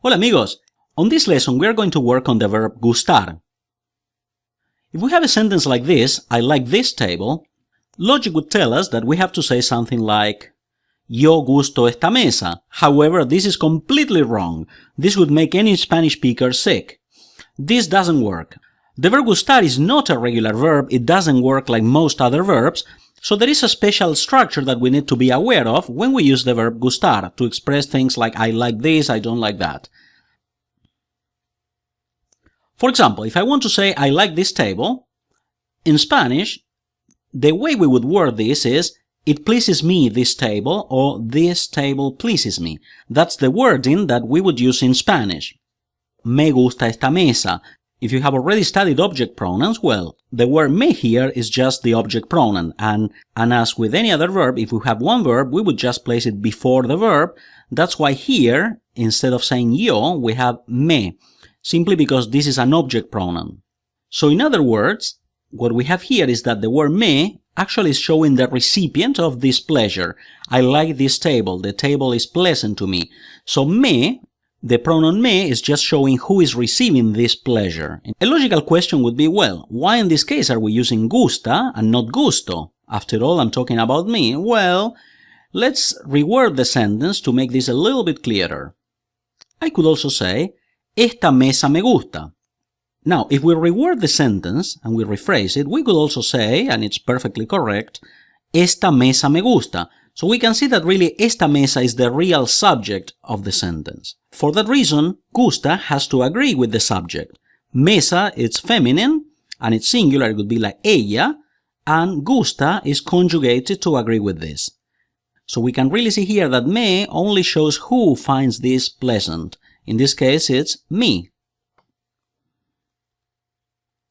Hola amigos! On this lesson we are going to work on the verb gustar. If we have a sentence like this, I like this table, logic would tell us that we have to say something like Yo gusto esta mesa. However, this is completely wrong. This would make any Spanish speaker sick. This doesn't work. The verb gustar is not a regular verb, it doesn't work like most other verbs, so there is a special structure that we need to be aware of when we use the verb gustar to express things like I like this, I don't like that. For example, if I want to say I like this table, in Spanish, the way we would word this is it pleases me, this table, or this table pleases me. That's the wording that we would use in Spanish. Me gusta esta mesa. If you have already studied object pronouns, well, the word me here is just the object pronoun, and as with any other verb, if we have one verb, we would just place it before the verb. That's why here, instead of saying yo, we have me, simply because this is an object pronoun. So in other words, what we have here is that the word me actually is showing the recipient of this pleasure. I like this table, the table is pleasant to me. So me, the pronoun me, is just showing who is receiving this pleasure. A logical question would be, well, why in this case are we using gusta and not gusto? After all, I'm talking about me. Well, let's reword the sentence to make this a little bit clearer. I could also say, Esta mesa me gusta. Now, if we reword the sentence and we rephrase it, we could also say, and it's perfectly correct, Esta mesa me gusta. So we can see that really esta mesa is the real subject of the sentence. For that reason, gusta has to agree with the subject. Mesa, it's feminine, and it's singular, it would be like ella, and gusta is conjugated to agree with this. So we can really see here that me only shows who finds this pleasant. In this case, it's me.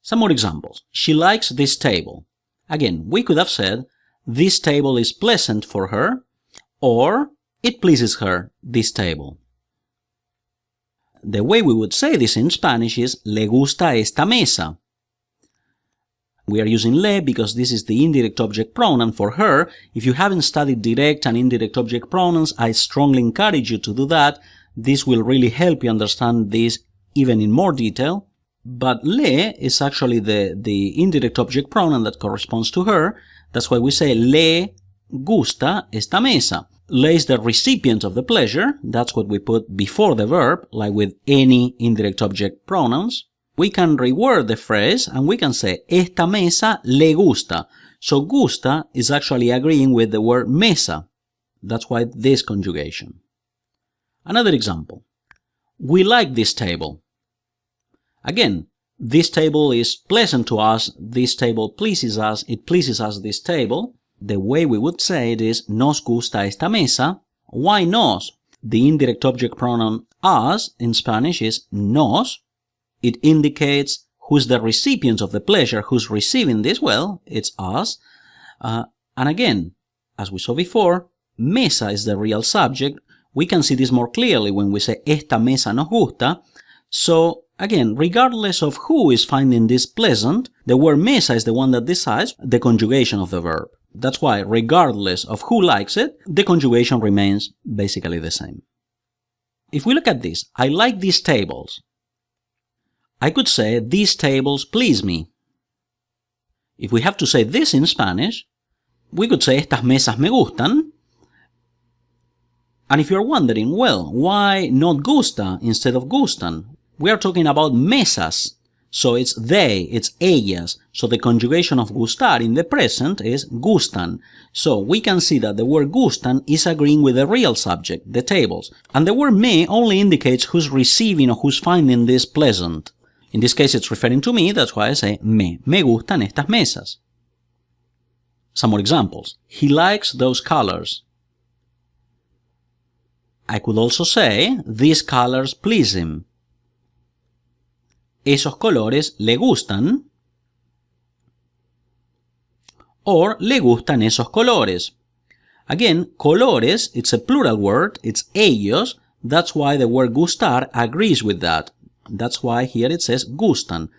Some more examples. She likes this table. Again, we could have said, this table is pleasant for her, or it pleases her, this table. The way we would say this in Spanish is, le gusta esta mesa. We are using le because this is the indirect object pronoun for her. If you haven't studied direct and indirect object pronouns, I strongly encourage you to do that. This will really help you understand this even in more detail. But le is actually the indirect object pronoun that corresponds to her. That's why we say le gusta esta mesa. Le is the recipient of the pleasure. That's what we put before the verb, like with any indirect object pronouns. We can reword the phrase and we can say esta mesa le gusta. So gusta is actually agreeing with the word mesa. That's why this conjugation. Another example. We like this table. Again, this table is pleasant to us, this table pleases us, it pleases us, this table. The way we would say it is nos gusta esta mesa. Why nos? The indirect object pronoun us in Spanish is nos. It indicates who's the recipient of the pleasure, who's receiving this. Well, it's us. And again, as we saw before, mesa is the real subject. We can see this more clearly when we say esta mesa nos gusta. So again, regardless of who is finding this pleasant, the word mesa is the one that decides the conjugation of the verb. That's why, regardless of who likes it, the conjugation remains basically the same. If we look at this, I like these tables. I could say, these tables please me. If we have to say this in Spanish, we could say, estas mesas me gustan. And if you're wondering, well, why not gusta instead of gustan? We are talking about mesas. So it's they, it's ellas. So the conjugation of gustar in the present is gustan. So we can see that the word gustan is agreeing with the real subject, the tables. And the word me only indicates who's receiving or who's finding this pleasant. In this case, it's referring to me, that's why I say me gustan estas mesas. Some more examples. He likes those colors. I could also say, these colors please him. Esos colores le gustan. Or le gustan esos colores. Again, colores, it's a plural word, it's ellos. That's why the word gustar agrees with that. That's why here it says gustan.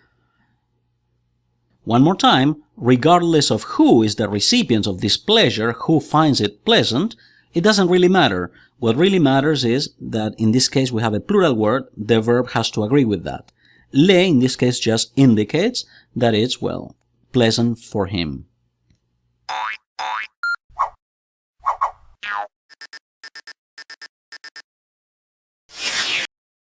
One more time, regardless of who is the recipient of this pleasure, who finds it pleasant, it doesn't really matter. What really matters is that in this case we have a plural word, the verb has to agree with that. Le, in this case, just indicates that it's, well, pleasant for him.